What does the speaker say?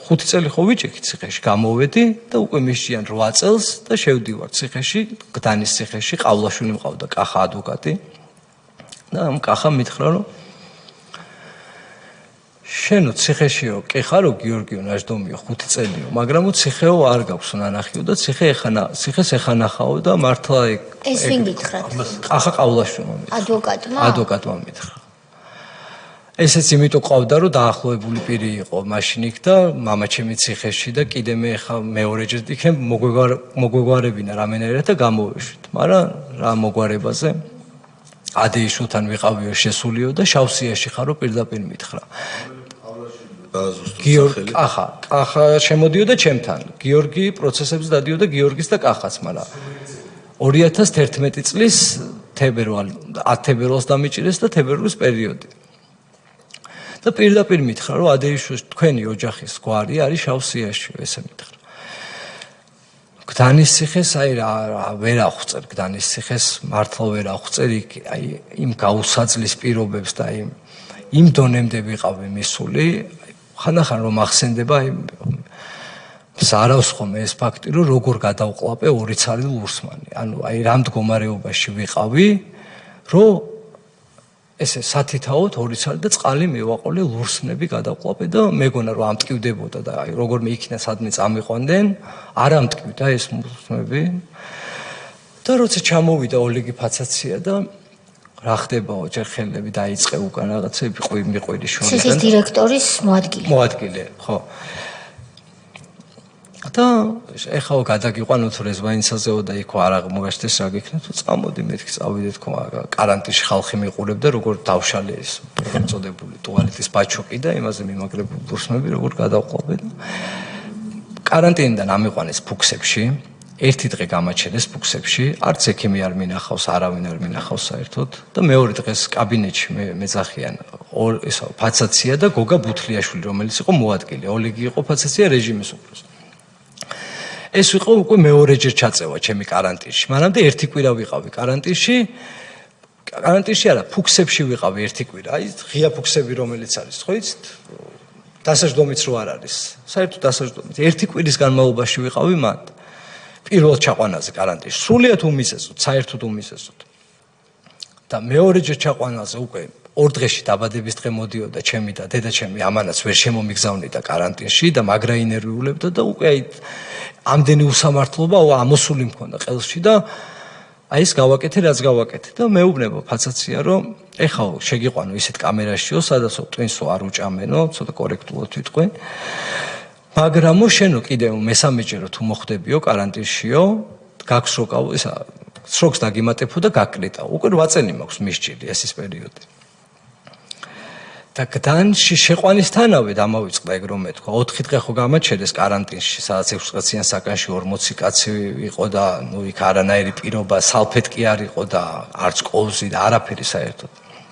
5 წელი ხო ვიჭიქით ციხეში, გამოვედი და უკვე მისჭიან 8 წელს და შევდივარ ციხეში, გდანის ციხეში, ყავლაშვილი მყავდა, კახა ადვოკატი. და ამ კახა მითხრა, რომ შენო ციხეშიო, კი ხარო გიორგიო ნაჟდომიო 5 წელიო, მაგრამ ციხეო არ გაქვს ნანახიო და ციხეს ეხანახაო და მართლა ეს ვინ გითხრათ? კახა ყავლაშვილმა მითხრა. ადვოკატმა მითხრა. ესეც იმიტომ ყავდა, რომ დაახლოებული პირი იყო მაშინ იქ და მამაჩემი ციხეში და კიდე მე ხა მეორეჯერ იქნებ მოგვეგვარებინა რამენერად და გამოვეშვით. მაგრამ რა მოგვარებაზე ადეიშვილთან ვიყავიო შესულიო და შავსიაში ხარო პირდაპირ მითხრა. გიორგი კახა შემოდიოდა ჩემთან. გიორგი პროცესებს დადიოდა გიორგის და კახას, მაგრამ 2011 წლის თებერვალს დამიჭირეს და თებერვლის პერიოდი. და პირდაპირ მითხრა, რომ ადეიშვილს თქვენი ოჯახის გვარი არის შავსიაში, ესე მითხრა. გდანის ციხეს აი რა ვერ აღვწერ, გდანის ციხეს მართლა ვერ აღვწერ, აი იმ გაუსაძლის პირობებს და იმ დონემდე ვიყავი მისული, ხანახან რომ ახსენდება აი ზარავს ხომ ეს ფაქტი, რომ როგორ გადავყლაპე 2 ცალი ლურსმანი. ანუ აი რამ მდგომარეობაში ვიყავი, რომ ესე სათითაოდ 2 ცალი და წყალი მივაყოლე ლურსმნები გადავყლაპე და მეგონა რომ ამტკივდებოდა და აი როგორმე იქნა სადმე წამიყვანდნენ, არ ამტკივდა ეს ლურსმნები. და როცა ჩამოვიდა ოლეგი ფაცაცია და რა ხდებაო, ჯერ ხელები დაიწყე უკან რაღაცები მიყვირი შორიდან. ციხის დირექტორის მოადგილე, ხო. და ეხაო გადაგიყვანოთ რეზვაინცაზეო და იქ არ აღმოგაშდეს რა გიქნათ, წამოდი მეთქი წავიდეთ ხო კარანტინში ხალხი მიყურებდა როგორ დავშალე ეს წოდებული ტუალეტის ბაჩოკი და იმაზე მიმაგრებული ლურსმები როგორ გადავყლაპე და კარანტინიდან ამიყვანეს ფუქსებში. ერთი დღე გამაჩერეს ფუქსებში, არც ექიმი არ მინახავს, არავინ არ მინახავს საერთოდ და მეორე დღეს კაბინეტში მეძახიან ესა ფაცაცია და გოგა ბუთლიაშვილი, რომელიც იყო მოადგილე, ოლეგი იყო ფაცაცია რეჟიმის უფროსი. ეს იყო უკვე მეორეჯერ ჩაწევა ჩემი კარანტინში. მანამდე ერთი კვირა ვიყავი კარანტინში. კარანტინში არა, ფუქსებში ვიყავი ერთი კვირა. აი ღია ფუქსები რომელიც არის, ხო იცით? დასაჯდომიც რო არ არის. საერთოდ დასაჯდომიც. ერთი კვირის განმავლობაში ვიყავი მანდ. პირველ ჩაყვანაზე კარანტინში. სრულიად უმიზესოდ, საერთოდ უმიზესოდ. და მეორეჯერ ჩაყვანაზე უკვე 2 დღეში დაბადების დღე მოდიოდა ჩემი და დედაჩემი ამანაც ვერ შემომიგზავნიდა კარანტინში და მაგრა ინერვიულებდა და უკვე აი ამდენი უსამართლობა ამოსული მქონდა ყელში და აი ეს გავაკეთე რაც გავაკეთე და მეუბნება ფაცაცია რომ ეხაო შეგიყვანო ისეთ კამერაშიო სადაცო ტვინსო არ უჭამენო ცოტა კორექტულად ვიტყვი მაგრამ შენო კიდევ მესამეჯერო თუ მოხდებიო კარანტინშიო გაქვს როკავ ისა სროქს დაგიმატებო და გაკრიტა უკვე 8 წელი მაქვს მისჭირი ეს ის პერიოდი და გდანში შეყვანისთანავე დამავიწყდა ეგ რომ მეთქვა 4 დღე ხო გამაჩერეს კარანტინში სადაც 6 კაციან საკანში 40 კაცი იყო და ნუ იქ არანაირი პირობა სალფეტკი არ იყო და არც კოვზი და არაფერი საერთოდ